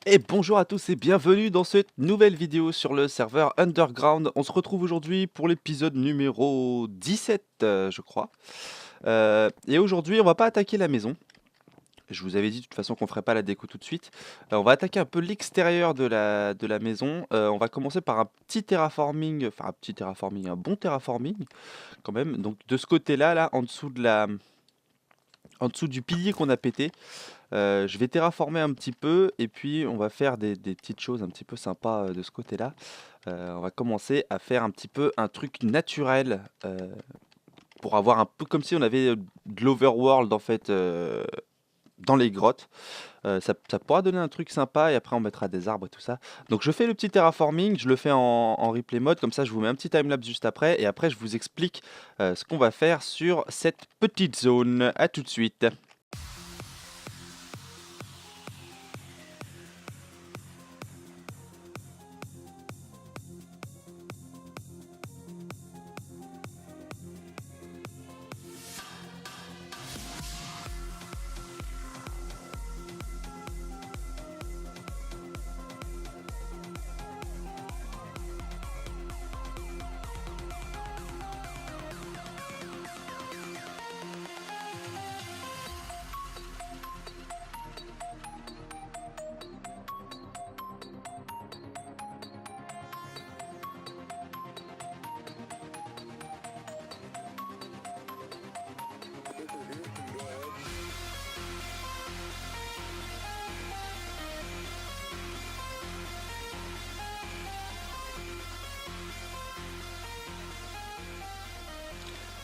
Et bonjour à tous et bienvenue dans cette nouvelle vidéo sur le serveur Underground. On se retrouve aujourd'hui pour l'épisode numéro 17, je crois. Et aujourd'hui, on va pas attaquer la maison. Je vous avais dit de toute façon qu'on ferait pas la déco tout de suite. On va attaquer un peu l'extérieur de la maison. On va commencer par un petit terraforming, enfin un petit terraforming, un bon terraforming quand même. Donc de ce côté-là, là, en dessous du pilier qu'on a pété. Je vais terraformer un petit peu et puis on va faire des petites choses un petit peu sympas de ce côté-là. On va commencer à faire un petit peu un truc naturel pour avoir un peu comme si on avait de l'overworld en fait dans les grottes. Ça pourra donner un truc sympa et après on mettra des arbres et tout ça. Donc je fais le petit terraforming, je le fais en replay mode, comme ça je vous mets un petit timelapse juste après et après je vous explique ce qu'on va faire sur cette petite zone. À tout de suite.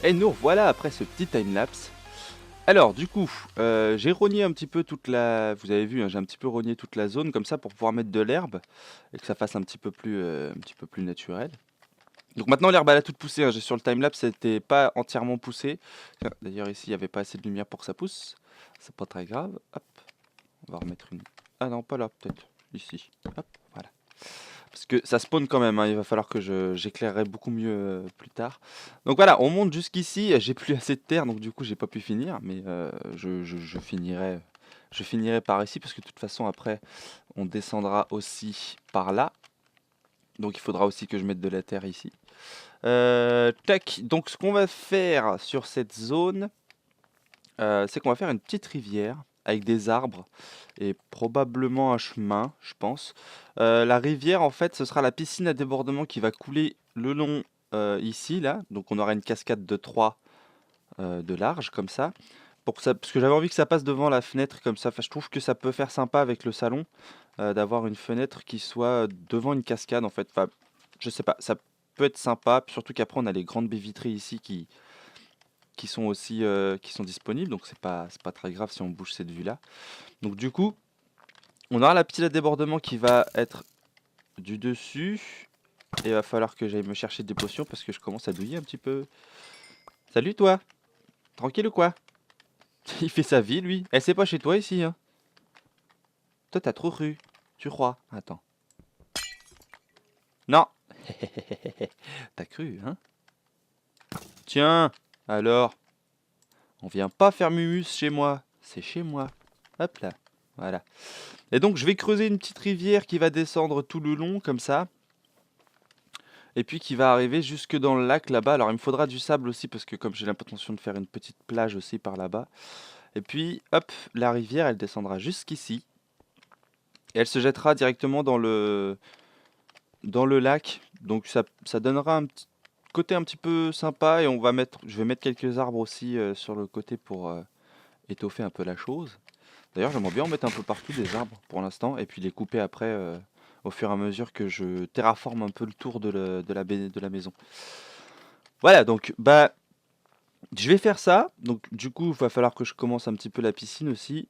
Et nous voilà après ce petit timelapse. Alors du coup, j'ai rogné un petit peu toute la... Vous avez vu, hein, j'ai un petit peu rogné toute la zone comme ça pour pouvoir mettre de l'herbe et que ça fasse un petit peu plus naturel. Donc maintenant l'herbe elle a toute poussé, hein. J'ai sur le timelapse, c'était pas entièrement poussé. Tiens, d'ailleurs ici il n'y avait pas assez de lumière pour que ça pousse. C'est pas très grave. Hop, on va remettre une... Ah non, pas là peut-être. Ici. Hop, voilà. Parce que ça spawn quand même, hein, il va falloir que j'éclairerai beaucoup mieux plus tard. Donc voilà, on monte jusqu'ici, j'ai plus assez de terre, donc du coup j'ai pas pu finir, mais je finirai par ici, parce que de toute façon après on descendra aussi par là. Donc il faudra aussi que je mette de la terre ici. Tac, donc ce qu'on va faire sur cette zone, c'est qu'on va faire une petite rivière avec des arbres et probablement un chemin, je pense. La rivière, en fait, ce sera la piscine à débordement qui va couler le long ici, là. Donc on aura une cascade de 3 de large, comme ça. Pour que ça. Parce que j'avais envie que ça passe devant la fenêtre, comme ça. Enfin, je trouve que ça peut faire sympa avec le salon, d'avoir une fenêtre qui soit devant une cascade, en fait. Enfin, je sais pas, ça peut être sympa. Surtout qu'après, on a les grandes baies vitrées ici qui sont aussi qui sont disponibles, donc c'est pas très grave si on bouge cette vue là. Donc du coup, on aura la petite à débordement qui va être du dessus et il va falloir que j'aille me chercher des potions parce que je commence à douiller un petit peu. Salut toi, tranquille ou quoi? Il fait sa vie lui. Eh, c'est pas chez toi ici, hein. Toi t'as trop cru, tu crois? Attends. Non. T'as cru, hein? Tiens, alors, on vient pas faire mumus chez moi, c'est chez moi. Hop là, voilà. Et donc je vais creuser une petite rivière qui va descendre tout le long comme ça. Et puis qui va arriver jusque dans le lac là-bas. Alors il me faudra du sable aussi parce que comme j'ai l'intention de faire une petite plage aussi par là-bas. Et puis hop, la rivière elle descendra jusqu'ici. Et elle se jettera directement dans le lac. Donc ça donnera un petit côté un petit peu sympa. Et je vais mettre quelques arbres aussi sur le côté pour étoffer un peu la chose. D'ailleurs, j'aimerais bien en mettre un peu partout des arbres pour l'instant et puis les couper après au fur et à mesure que je terraforme un peu le tour de la maison. Voilà, donc bah je vais faire ça. Donc du coup, il va falloir que je commence un petit peu la piscine aussi,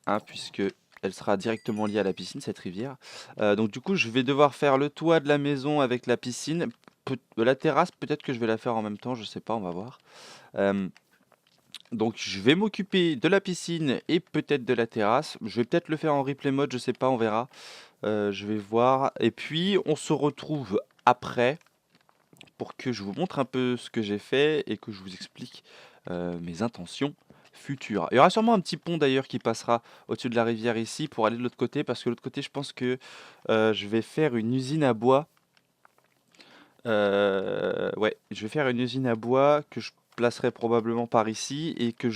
hein, puisque elle sera directement liée à la piscine, cette rivière. Donc du coup, je vais devoir faire le toit de la maison avec la piscine. La terrasse, peut-être que je vais la faire en même temps, je sais pas, on va voir. Euh, Donc je vais m'occuper de la piscine et peut-être de la terrasse. Je vais peut-être le faire en replay mode, je sais pas, on verra. Je vais voir. Et puis on se retrouve après pour que je vous montre un peu ce que j'ai fait et que je vous explique mes intentions futures. Il y aura sûrement un petit pont d'ailleurs qui passera au-dessus de la rivière ici pour aller de l'autre côté, parce que de l'autre côté, je pense que je vais faire une usine à bois. Ouais, je vais faire une usine à bois que je placerai probablement par ici et que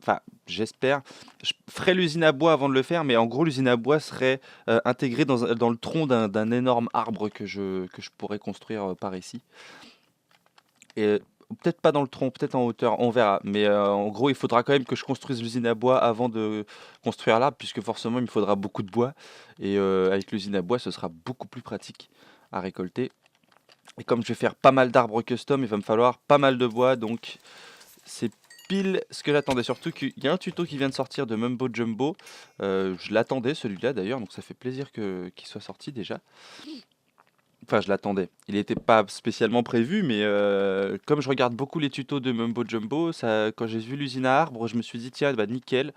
enfin, j'espère. Je ferai l'usine à bois avant de le faire, mais en gros, l'usine à bois serait intégrée dans le tronc d'un énorme arbre que je pourrais construire par ici. Et peut-être pas dans le tronc, peut-être en hauteur, on verra. Mais en gros, il faudra quand même que je construise l'usine à bois avant de construire l'arbre, puisque forcément, il me faudra beaucoup de bois. Et avec l'usine à bois, ce sera beaucoup plus pratique à récolter. Et comme je vais faire pas mal d'arbres custom, il va me falloir pas mal de bois, donc c'est pile ce que j'attendais. Surtout qu'il y a un tuto qui vient de sortir de Mumbo Jumbo. Je l'attendais celui-là d'ailleurs, donc ça fait plaisir qu'il soit sorti déjà. Enfin, je l'attendais. Il n'était pas spécialement prévu, mais comme je regarde beaucoup les tutos de Mumbo Jumbo, quand j'ai vu l'usine à arbres, je me suis dit, tiens, bah nickel,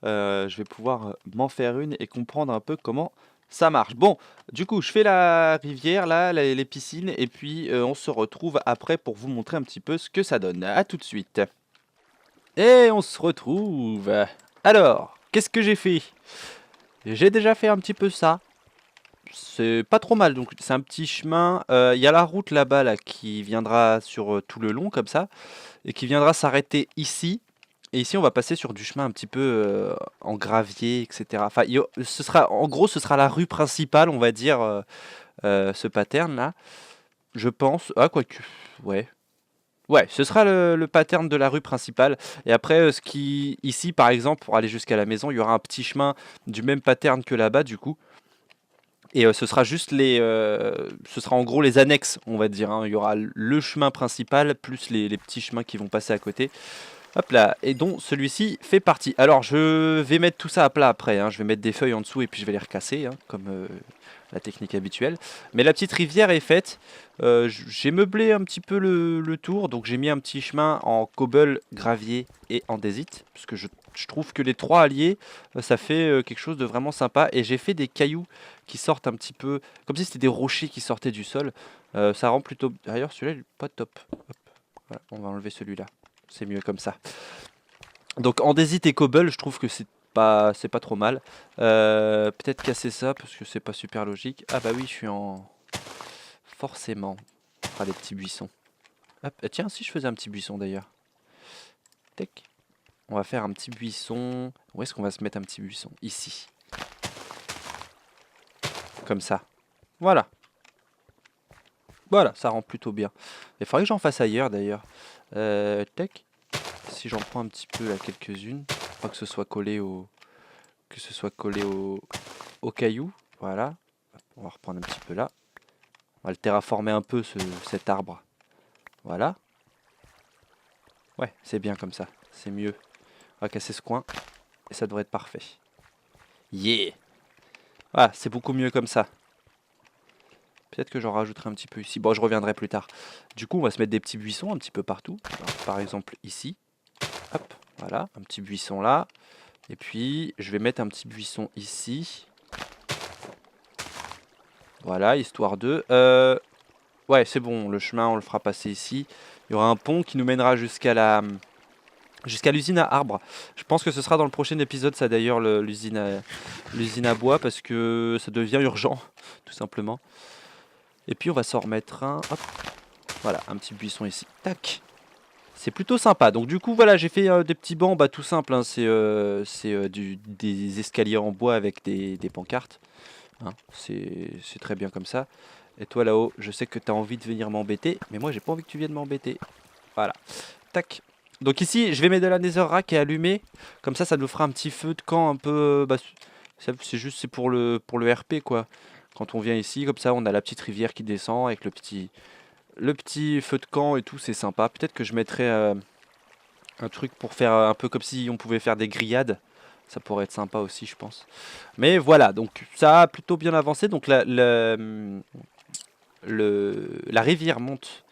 je vais pouvoir m'en faire une et comprendre un peu comment ça marche. Bon, du coup, je fais la rivière, là, les piscines, et puis on se retrouve après pour vous montrer un petit peu ce que ça donne. A tout de suite. Et on se retrouve. Alors, qu'est-ce que j'ai fait? J'ai déjà fait un petit peu ça. C'est pas trop mal, donc c'est un petit chemin. Il y a la route là-bas là, qui viendra sur tout le long comme ça, et qui viendra s'arrêter ici. Et ici, on va passer sur du chemin un petit peu en gravier, etc. Enfin, ce sera, en gros, ce sera la rue principale, on va dire, ce pattern là. Je pense. Ah, quoique. Ouais. Ouais, ce sera le pattern de la rue principale. Et après, ici, par exemple, pour aller jusqu'à la maison, il y aura un petit chemin du même pattern que là-bas, du coup. Et ce sera juste ce sera en gros les annexes, on va dire, hein. Il y aura le chemin principal plus les petits chemins qui vont passer à côté. Hop là, et dont celui-ci fait partie. Alors je vais mettre tout ça à plat après, hein. Je vais mettre des feuilles en dessous et puis je vais les recasser, hein, comme la technique habituelle. Mais la petite rivière est faite. J'ai meublé un petit peu le tour, donc j'ai mis un petit chemin en cobble, gravier et andésite, parce que je trouve que les trois alliés, ça fait quelque chose de vraiment sympa. Et j'ai fait des cailloux qui sortent un petit peu, comme si c'était des rochers qui sortaient du sol. Ça rend plutôt... D'ailleurs celui-là il est pas top. Hop. Voilà, on va enlever celui-là. C'est mieux comme ça. Donc andésite et cobble, je trouve que c'est pas trop mal. Peut-être casser ça parce que c'est pas super logique. Ah bah oui, je suis en... Forcément. Ah, les petits buissons. Hop. Tiens, si je faisais un petit buisson d'ailleurs. Tac. On va faire un petit buisson. Où est-ce qu'on va se mettre un petit buisson? Ici. Comme ça. Voilà. Voilà, ça rend plutôt bien. Il faudrait que j'en fasse ailleurs d'ailleurs. Tac. Si j'en prends un petit peu là, quelques-unes. Pas que ce soit collé au caillou. Voilà. On va reprendre un petit peu là. On va le terraformer un peu cet arbre. Voilà. Ouais, c'est bien comme ça. C'est mieux. On va casser ce coin. Et ça devrait être parfait. Yeah! Voilà, c'est beaucoup mieux comme ça. Peut-être que j'en rajouterai un petit peu ici. Bon, je reviendrai plus tard. Du coup, on va se mettre des petits buissons un petit peu partout. Alors, par exemple, ici. Hop, voilà, un petit buisson là. Et puis, je vais mettre un petit buisson ici. Voilà, histoire de... Ouais, c'est bon, le chemin, on le fera passer ici. Il y aura un pont qui nous mènera jusqu'à l'usine à arbres. Je pense que ce sera dans le prochain épisode, ça d'ailleurs, l'usine à bois, parce que ça devient urgent, tout simplement. Et puis on va s'en remettre un. Hop. Voilà, un petit buisson ici. Tac. C'est plutôt sympa. Donc du coup, voilà, j'ai fait des petits bancs, bah, tout simple, hein. C'est des escaliers en bois avec des pancartes, hein. C'est très bien comme ça. Et toi là-haut, je sais que tu as envie de venir m'embêter, mais moi j'ai pas envie que tu viennes m'embêter. Voilà. Tac. Donc ici, je vais mettre de la netherrack et allumer. Comme ça nous fera un petit feu de camp un peu... Bah, c'est pour le RP, quoi. Quand on vient ici, comme ça, on a la petite rivière qui descend avec le petit feu de camp et tout, c'est sympa. Peut-être que je mettrai un truc pour faire un peu comme si on pouvait faire des grillades. Ça pourrait être sympa aussi, je pense. Mais voilà, donc ça a plutôt bien avancé. Donc la rivière monte,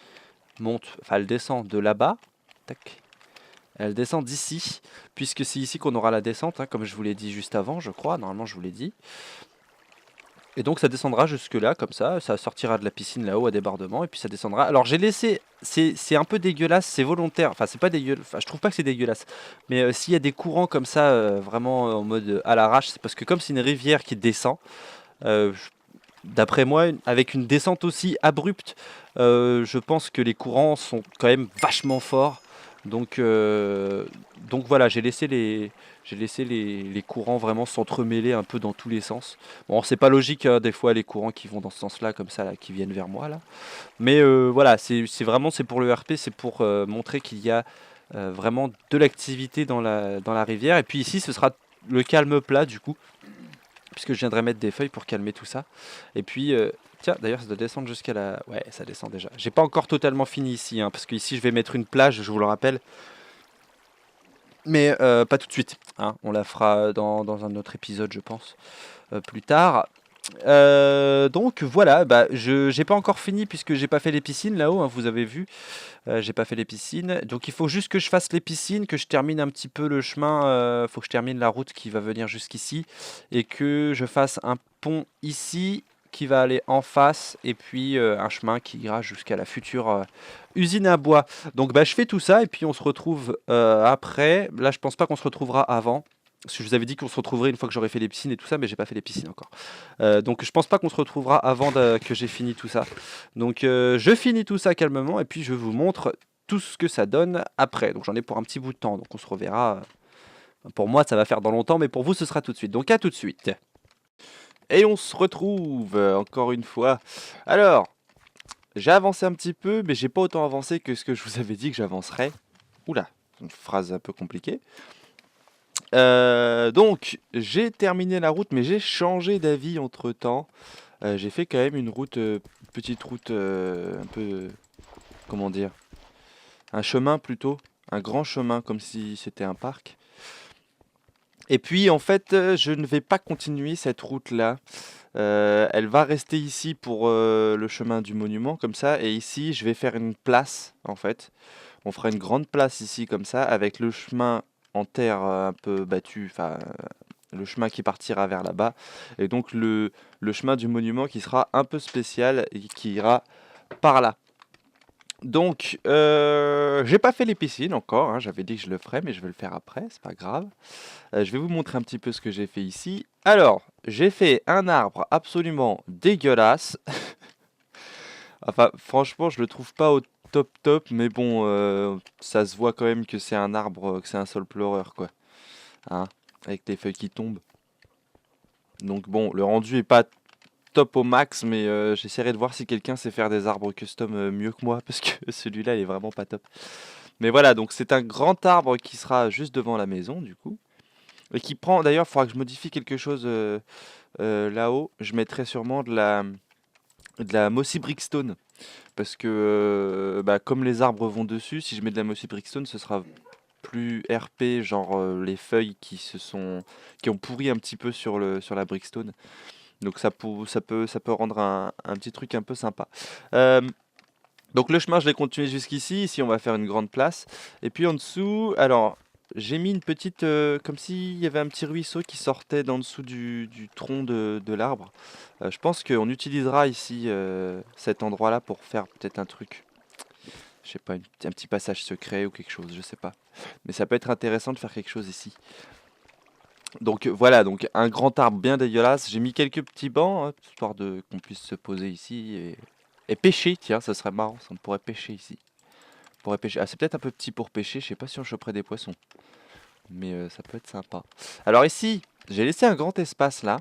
enfin elle descend de là-bas. Tac. Elle descend d'ici, puisque c'est ici qu'on aura la descente, hein, comme je vous l'ai dit juste avant, je crois. Normalement, je vous l'ai dit. Et donc ça descendra jusque là, comme ça sortira de la piscine là-haut à débordement, et puis ça descendra. Alors j'ai laissé, c'est un peu dégueulasse, c'est volontaire, enfin c'est pas dégueulasse, enfin je trouve pas que c'est dégueulasse, mais s'il y a des courants comme ça, vraiment en mode à l'arrache, c'est parce que comme c'est une rivière qui descend, euh, je- d'après moi, avec une descente aussi abrupte, je pense que les courants sont quand même vachement forts. Donc, euh, donc voilà, j'ai laissé les courants vraiment s'entremêler un peu dans tous les sens. Bon, c'est pas logique, hein, des fois les courants qui vont dans ce sens-là, comme ça, là, qui viennent vers moi là. Mais voilà, c'est vraiment c'est pour le RP, c'est pour montrer qu'il y a vraiment de l'activité dans la rivière. Et puis ici, ce sera le calme plat du coup, puisque je viendrai mettre des feuilles pour calmer tout ça. Et puis, tiens, d'ailleurs, ça doit descendre jusqu'à la... Ouais, ça descend déjà. J'ai pas encore totalement fini ici, hein, parce qu'ici, je vais mettre une plage, je vous le rappelle. Mais pas tout de suite, hein. On la fera dans un autre épisode, je pense, plus tard. Donc voilà, bah, je j'ai pas encore fini puisque j'ai pas fait les piscines là-haut, hein, vous avez vu. J'ai pas fait les piscines. Donc il faut juste que je fasse les piscines, que je termine un petit peu le chemin. Faut que je termine la route qui va venir jusqu'ici et que je fasse un pont ici qui va aller en face et puis un chemin qui ira jusqu'à la future usine à bois. Donc bah, je fais tout ça et puis on se retrouve après. Là, je pense pas qu'on se retrouvera avant. Parce que je vous avais dit qu'on se retrouverait une fois que j'aurais fait les piscines et tout ça, mais j'ai pas fait les piscines encore. Donc je pense pas qu'on se retrouvera avant que j'ai fini tout ça. Donc je finis tout ça calmement et puis je vous montre tout ce que ça donne après. Donc j'en ai pour un petit bout de temps, donc on se reverra. Pour moi, ça va faire dans longtemps, mais pour vous, ce sera tout de suite. Donc à tout de suite. Et on se retrouve encore une fois. Alors, j'ai avancé un petit peu, mais j'ai pas autant avancé que ce que je vous avais dit que j'avancerais. Oula, une phrase un peu compliquée. Donc, j'ai terminé la route, mais j'ai changé d'avis entre temps. J'ai fait quand même une route, petite route un peu, comment dire, un chemin plutôt, un grand chemin comme si c'était un parc. Et puis en fait, je ne vais pas continuer cette route-là. Elle va rester ici pour le chemin du monument comme ça. Et ici, je vais faire une place en fait. On fera une grande place ici comme ça avec le chemin en terre un peu battu, enfin le chemin qui partira vers là-bas. Et donc le chemin du monument qui sera un peu spécial et qui ira par là. Donc, j'ai pas fait les piscines encore, hein, j'avais dit que je le ferais, mais je vais le faire après, c'est pas grave. Je vais vous montrer un petit peu ce que j'ai fait ici. Alors, j'ai fait un arbre absolument dégueulasse. Enfin, franchement, je le trouve pas au top top, mais bon, ça se voit quand même que c'est un arbre, que c'est un sol pleureur, quoi. Hein, avec les feuilles qui tombent. Donc bon, le rendu est pas top au max, mais j'essaierai de voir si quelqu'un sait faire des arbres custom mieux que moi, parce que celui-là, il est vraiment pas top. Mais voilà, donc c'est un grand arbre qui sera juste devant la maison, du coup. Et qui prend, d'ailleurs, il faudra que je modifie quelque chose là-haut. Je mettrai sûrement de la Mossy Brickstone. Parce que, bah, comme les arbres vont dessus, si je mets de la Mossy Brickstone, ce sera plus RP, genre les feuilles qui ont pourri un petit peu sur la Brickstone. Donc ça peut rendre un petit truc un peu sympa. Euh, donc le chemin, je l'ai continué jusqu'ici. Ici, on va faire une grande place. Et puis en dessous, alors, j'ai mis une petite... comme s'il y avait un petit ruisseau qui sortait d'en dessous du tronc de l'arbre. Je pense qu'on utilisera ici cet endroit-là pour faire peut-être un truc. Je sais pas, un petit passage secret ou quelque chose, je sais pas. Mais ça peut être intéressant de faire quelque chose ici. Donc voilà, donc un grand arbre bien dégueulasse. J'ai mis quelques petits bancs, hein, histoire de qu'on puisse se poser ici et pêcher. Tiens, ça serait marrant, ça, on pourrait pêcher ici. On pourrait pêcher. Ah, c'est peut-être un peu petit pour pêcher. Je sais pas si on choperait des poissons, mais ça peut être sympa. Alors ici, j'ai laissé un grand espace là,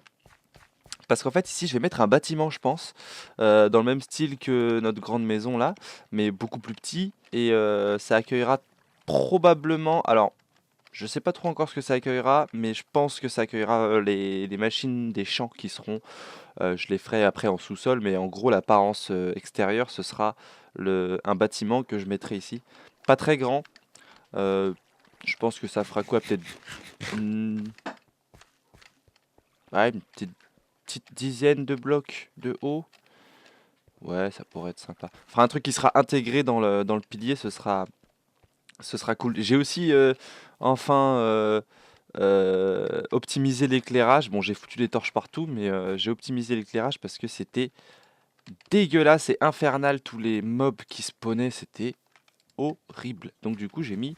parce qu'en fait ici, je vais mettre un bâtiment, je pense, dans le même style que notre grande maison là, mais beaucoup plus petit et ça accueillera probablement. Alors je sais pas trop encore ce que ça accueillera, mais je pense que ça accueillera les machines des champs qui seront. Je les ferai après en sous-sol, mais en gros l'apparence extérieure, ce sera un bâtiment que je mettrai ici. Pas très grand. euh, je pense que ça fera quoi? Peut-être une, ouais, une petite dizaine de blocs de haut. Ouais, ça pourrait être sympa. Fera un truc qui sera intégré dans le pilier, ce sera cool. J'ai aussi enfin optimiser l'éclairage. Bon, j'ai foutu les torches partout, mais j'ai optimisé l'éclairage parce que c'était dégueulasse et infernal. Tous les mobs qui spawnaient, c'était horrible. Donc du coup, j'ai mis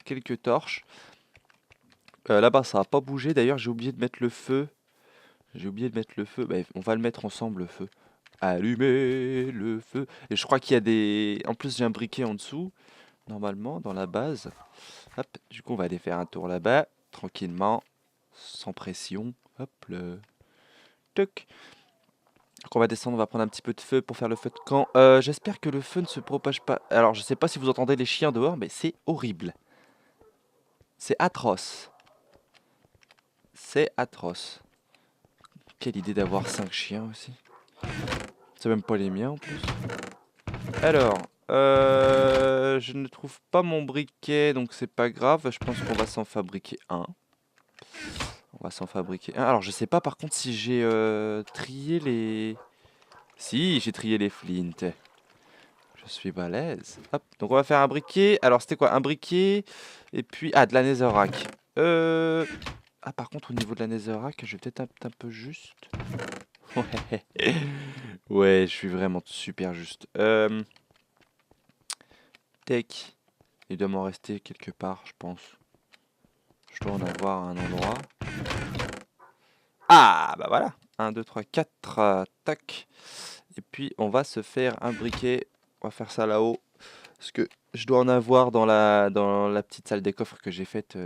quelques torches. Là-bas, ça n'a pas bougé. D'ailleurs, j'ai oublié de mettre le feu. J'ai oublié de mettre le feu. Bah, on va le mettre ensemble, le feu. Allumer le feu. Et je crois qu'il y a des... En plus, j'ai un briquet en dessous, normalement, dans la base. Hop, du coup, on va aller faire un tour là-bas, tranquillement, sans pression. Hop, le... Toc. Donc on va descendre, on va prendre un petit peu de feu pour faire le feu de camp. J'espère que le feu ne se propage pas. Alors, je sais pas si vous entendez les chiens dehors, mais c'est horrible. C'est atroce. C'est atroce. Quelle idée d'avoir 5 chiens aussi. C'est même pas les miens en plus. Alors, je ne trouve pas mon briquet, donc c'est pas grave. Je pense qu'on va s'en fabriquer un. On va s'en fabriquer un. Alors, je sais pas par contre si j'ai trié les... Si, j'ai trié les flints. Je suis balèze. Hop, donc on va faire un briquet. Alors, c'était quoi? Un briquet, et puis... Ah, de la netherrack. Ah, par contre, au niveau de la netherrack, je vais peut-être un peu juste. Ouais. Ouais, je suis vraiment super juste. Tech. Il doit m'en rester quelque part, je pense. Je dois en avoir à un endroit. Ah, bah voilà. 1, 2, 3, 4. Tac. Et puis, on va se faire un briquet. On va faire ça là-haut. Parce que je dois en avoir dans la petite salle des coffres que j'ai faite.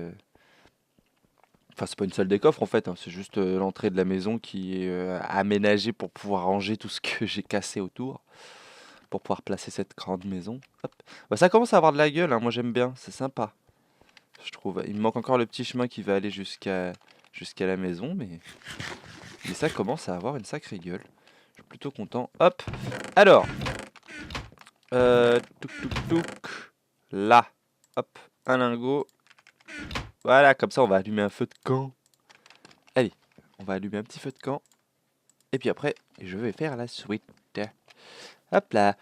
Enfin, c'est pas une salle des coffres en fait. Hein, c'est juste l'entrée de la maison qui est aménagée pour pouvoir ranger tout ce que j'ai cassé autour. Pour pouvoir placer cette grande maison. Hop. Bah, ça commence à avoir de la gueule, hein. Moi j'aime bien, c'est sympa. Je trouve. Il me manque encore le petit chemin qui va aller jusqu'à la maison, mais ça commence à avoir une sacrée gueule. Je suis plutôt content. Hop. Alors. Touk touk touk. Là. Hop. Un lingot. Voilà, comme ça on va allumer un feu de camp. Allez, on va allumer un petit feu de camp. Et puis après, je vais faire la suite. Hop là.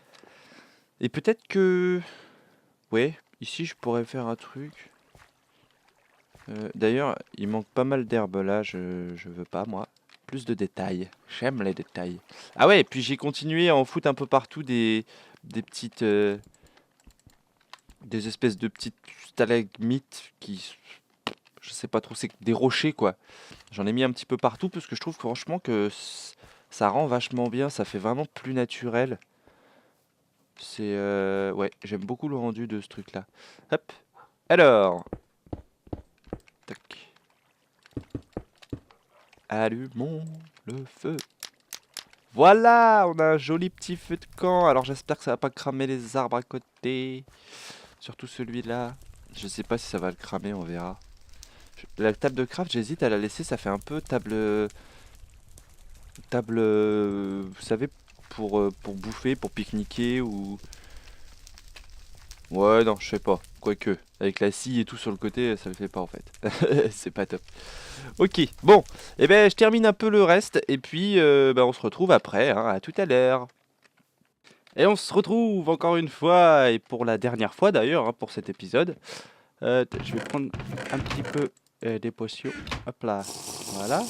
Et peut-être que... Ouais, ici je pourrais faire un truc. D'ailleurs, il manque pas mal d'herbe là, je veux pas moi. Plus de détails. J'aime les détails. Ah ouais, et puis j'ai continué à en foutre un peu partout des petites... des espèces de petites stalagmites qui... Je sais pas trop, c'est des rochers quoi. J'en ai mis un petit peu partout parce que je trouve franchement que ça rend vachement bien, ça fait vraiment plus naturel. C'est... ouais, j'aime beaucoup le rendu de ce truc là. Hop. Alors... Tac. Allumons le feu. Voilà, on a un joli petit feu de camp. Alors j'espère que ça va pas cramer les arbres à côté. Surtout celui-là. Je sais pas si ça va le cramer, on verra. La table de craft, j'hésite à la laisser. Ça fait un peu table... Table... vous savez, pour bouffer, pour pique-niquer ou... Ouais, non, je sais pas. Quoique, avec la scie et tout sur le côté, ça le fait pas en fait. C'est pas top. Ok, bon, et ben je termine un peu le reste et puis ben, on se retrouve après, hein, à tout à l'heure. Et on se retrouve encore une fois, et pour la dernière fois d'ailleurs, hein, pour cet épisode. Je vais prendre un petit peu des potions. Hop là, voilà.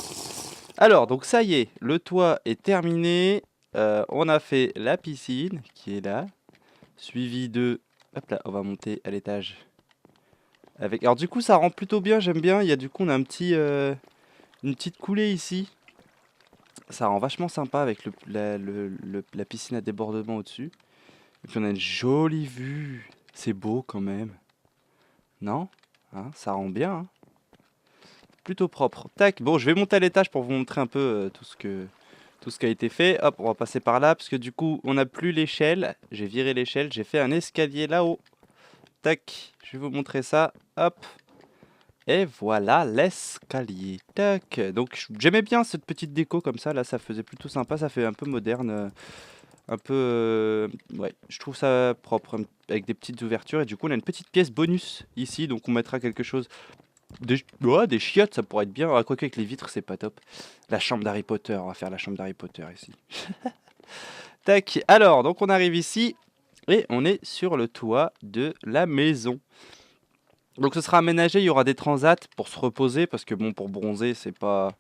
Alors, donc ça y est, le toit est terminé. On a fait la piscine qui est là, suivi de... Hop là, on va monter à l'étage. Avec... Alors du coup, ça rend plutôt bien, j'aime bien. Il y a du coup, on a un petit, une petite coulée ici. Ça rend vachement sympa avec la piscine à débordement au-dessus. Et puis on a une jolie vue. C'est beau quand même. Non? Hein, ça rend bien, hein. Plutôt propre. Tac, bon, je vais monter à l'étage pour vous montrer un peu tout ce qui a été fait. Hop, on va passer par là, parce que du coup, on n'a plus l'échelle. J'ai viré l'échelle, j'ai fait un escalier là-haut. Tac, je vais vous montrer ça. Hop. Et voilà l'escalier. Tac. Donc j'aimais bien cette petite déco comme ça. Là, ça faisait plutôt sympa. Ça fait un peu moderne. Un peu... ouais, je trouve ça propre. Avec des petites ouvertures. Et du coup, on a une petite pièce bonus ici. Donc on mettra quelque chose... Ouais, des chiottes, ça pourrait être bien. Ah, quoique avec les vitres, c'est pas top. La chambre d'Harry Potter. On va faire la chambre d'Harry Potter ici. Tac. Alors, donc on arrive ici. Et on est sur le toit de la maison. Donc ce sera aménagé, il y aura des transats pour se reposer, parce que bon, pour bronzer, c'est pas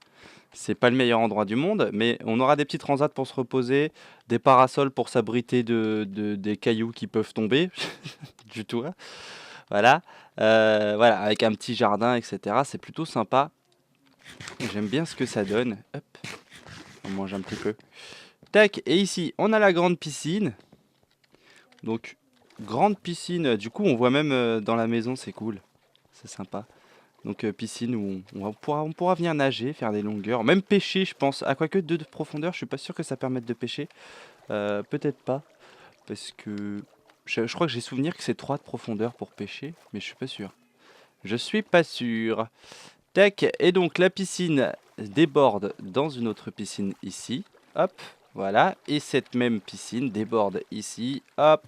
le meilleur endroit du monde, mais on aura des petits transats pour se reposer, des parasols pour s'abriter des cailloux qui peuvent tomber, du tout, hein. Voilà. Voilà, avec un petit jardin, etc. C'est plutôt sympa. J'aime bien ce que ça donne. Hop, on mange un petit peu. Tac, et ici, on a la grande piscine. Donc, grande piscine. Du coup, on voit même dans la maison, c'est cool. C'est sympa. Donc, piscine où on pourra venir nager, faire des longueurs. Même pêcher, je pense. À quoique 2 de profondeur, je suis pas sûr que ça permette de pêcher. Peut-être pas. Parce que je crois que j'ai souvenir que c'est 3 de profondeur pour pêcher. Mais je suis pas sûr. Je suis pas sûr. Tac, et donc la piscine déborde dans une autre piscine ici. Hop, voilà. Et cette même piscine déborde ici. Hop,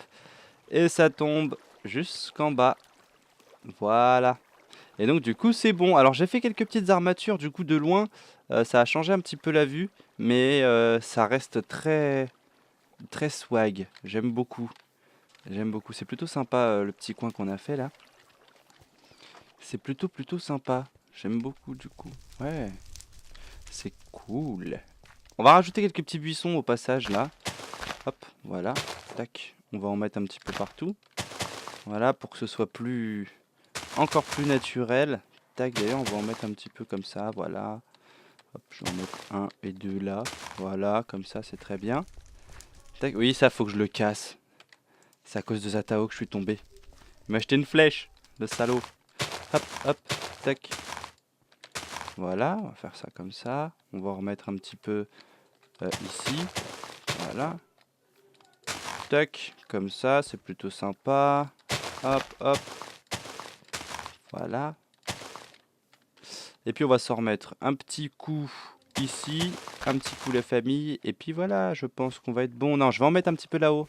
et ça tombe jusqu'en bas. Voilà. Et donc du coup c'est bon. Alors j'ai fait quelques petites armatures du coup de loin. Ça a changé un petit peu la vue. Mais ça reste très très swag. J'aime beaucoup. J'aime beaucoup. C'est plutôt sympa le petit coin qu'on a fait là. C'est plutôt sympa. J'aime beaucoup du coup. Ouais. C'est cool. On va rajouter quelques petits buissons au passage là. Hop, voilà. Tac. On va en mettre un petit peu partout. Voilà, pour que ce soit encore plus naturel. Tac, d'ailleurs, on va en mettre un petit peu comme ça. Voilà. Hop, je vais en mettre 1 et 2 là. Voilà, comme ça, c'est très bien. Tac. Oui, ça, faut que je le casse. C'est à cause de Zatao que je suis tombé. Il m'a acheté une flèche, le salaud. Hop, hop, tac. Voilà, on va faire ça comme ça. On va remettre un petit peu ici. Voilà. Tac, comme ça, c'est plutôt sympa. Hop, hop. Voilà. Et puis on va s'en remettre un petit coup ici, un petit coup la famille. Et puis voilà, je pense qu'on va être bon. Non, je vais en mettre un petit peu là-haut.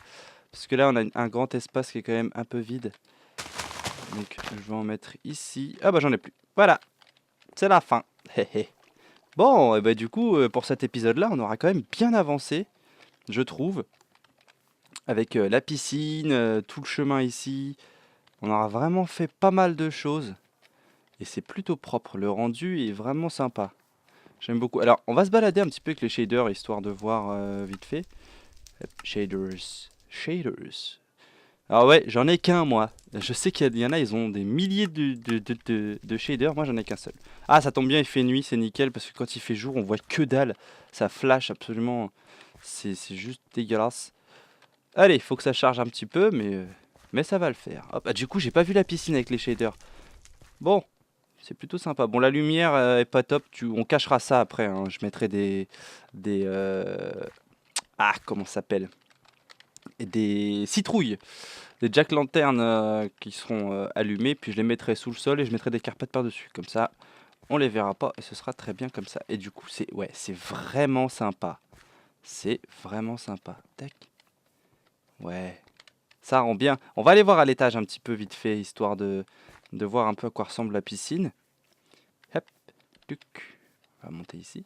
Parce que là, on a un grand espace qui est quand même un peu vide. Donc je vais en mettre ici. Ah bah j'en ai plus. Voilà, c'est la fin. Bon, et bah du coup, pour cet épisode-là, on aura quand même bien avancé, je trouve. Avec la piscine, tout le chemin ici. On aura vraiment fait pas mal de choses. Et c'est plutôt propre. Le rendu est vraiment sympa. J'aime beaucoup. Alors, on va se balader un petit peu avec les shaders, histoire de voir vite fait. Hop, shaders. Shaders. Alors ouais, j'en ai qu'un, moi. Je sais qu'il y en a, ils ont des milliers de shaders. Moi, j'en ai qu'un seul. Ah, ça tombe bien, il fait nuit, c'est nickel. Parce que quand il fait jour, on voit que dalle. Ça flash absolument. C'est juste dégueulasse. Allez, faut que ça charge un petit peu, mais ça va le faire. Hop, ah, du coup, j'ai pas vu la piscine avec les shaders. Bon, c'est plutôt sympa. Bon, la lumière est pas top. On cachera ça après, hein. Je mettrai des ah, comment ça s'appelle? Des citrouilles, des jack lanternes qui seront allumées. Puis je les mettrai sous le sol et je mettrai des carpettes par-dessus. Comme ça, on les verra pas et ce sera très bien comme ça. Et du coup, c'est vraiment sympa. C'est vraiment sympa. Tac. Ouais. Ça rend bien. On va aller voir à l'étage un petit peu vite fait, histoire de voir un peu à quoi ressemble la piscine. Hop, tuc. On va monter ici.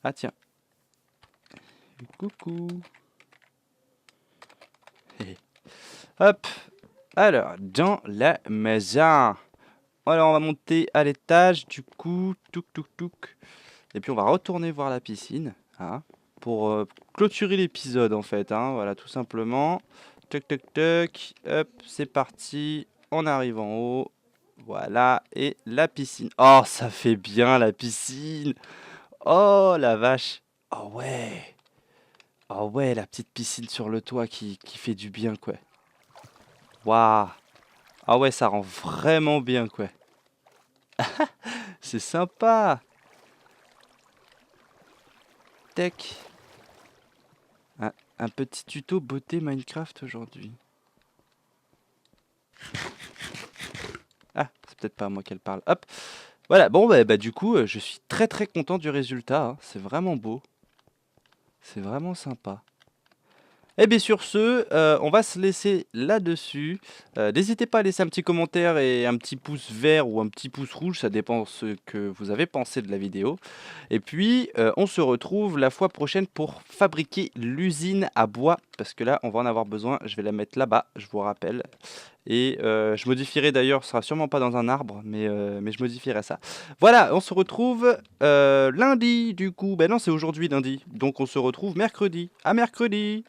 Ah tiens. Coucou. Hop. Alors, dans la maison. Alors, on va monter à l'étage, du coup, touk. Et puis, on va retourner voir la piscine, hein, pour clôturer l'épisode, en fait, hein, voilà, tout simplement. Toc. Hop, c'est parti. On arrive en haut. Voilà, et la piscine. Oh, ça fait bien, la piscine. Oh, la vache. Oh, ouais. Oh, ouais, la petite piscine sur le toit qui fait du bien, quoi. Waouh. Ah ouais, ça rend vraiment bien, quoi. C'est sympa. Tac. Un petit tuto beauté Minecraft aujourd'hui. Ah, c'est peut-être pas à moi qu'elle parle. Hop. Voilà, bon, bah, du coup, je suis très très content du résultat, hein. C'est vraiment beau. C'est vraiment sympa. Et bien sur ce, on va se laisser là-dessus. N'hésitez pas à laisser un petit commentaire et un petit pouce vert ou un petit pouce rouge, ça dépend ce que vous avez pensé de la vidéo. Et puis, on se retrouve la fois prochaine pour fabriquer l'usine à bois, parce que là, on va en avoir besoin. Je vais la mettre là-bas, je vous rappelle. Et je modifierai d'ailleurs, ce sera sûrement pas dans un arbre, mais je modifierai ça. Voilà, on se retrouve lundi du coup. Ben non, c'est aujourd'hui lundi. Donc on se retrouve mercredi. À mercredi!